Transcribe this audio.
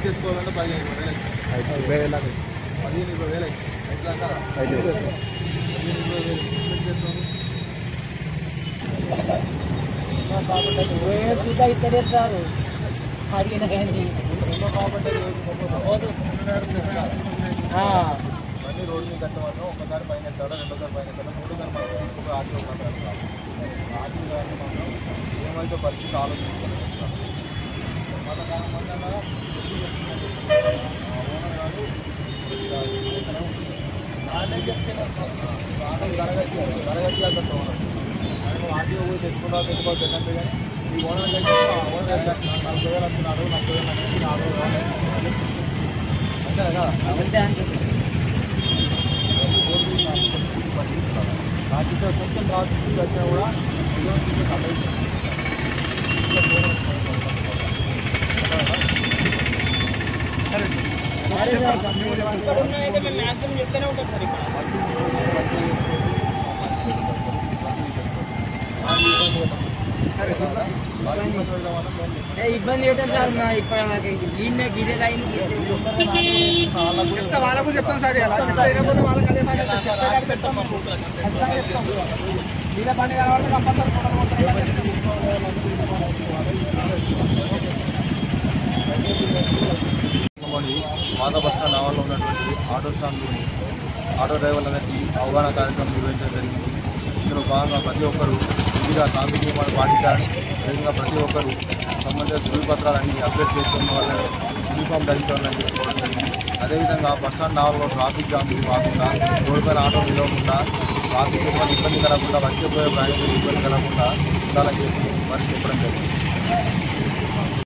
తెచ్చుకోవాలంటే 15,000 15,000 చూద్దా ఇక్కడే సార్ అడిగిన కానీ మళ్ళీ రోడ్డు మీద కట్టమన్నా ఒకసారి పైన ఎత్తాడా రెండోసారి పైన ఎత్తాడా మూడోసారి మాత్రం తీసుకుని ఆటో మాట్లాడతారు ఆటో గారిని మాత్రం ఏమైతే పరిస్థితి ఆలోచించుకుంటాం ఆర్టీఓ పోయి తెచ్చుకుంటారు తెచ్చుకోవాలి కానీ ఈ ఓనర్ కంటే ఓనర్ 40,000 అంటున్నారు 40,000 అంతే కదా రాత్రి కొంచెం రాత్రి వచ్చినా కూడా ఇబ్బంది పెట్టాం సార్ మా ఇప్పుడు గిరే వాళ్ళకు చెప్తాం సార్ ఇలా చెప్తే వాళ్ళకి అదే చెప్తాం ఇలా బండి కలవాలి కంపల్సరీ పాత బస్ స్టాండ్ ఆవరణలో ఉన్నటువంటి ఆటో స్టాండ్లు ఆటో డ్రైవర్లందరికీ అవగాహన కార్యక్రమం నిర్వహించడం జరిగింది. ఇందులో భాగంగా ప్రతి ఒక్కరు విధిగా ట్రాఫిక్ నియమాలు పాటించాలని, అదేవిధంగా ప్రతి ఒక్కరు సంబంధిత ధృవపత్రాలన్నీ అప్డేట్ చేసుకున్న వాళ్ళని యూనిఫామ్ ధరించాలని చెప్పుకోవడం జరిగింది. అదేవిధంగా బస్ స్టాండ్ ఆవరణలో ట్రాఫిక్ జామ్ కాకుండా రోడ్డుపైన ఆటో నిలవకుండా ట్రాఫిక్ ఇబ్బంది కలగకుండా వచ్చే పోయే ప్రయాణికులు ఇబ్బంది కలగకుండా ఉండాలని చెప్పి మరి చెప్పడం జరిగింది.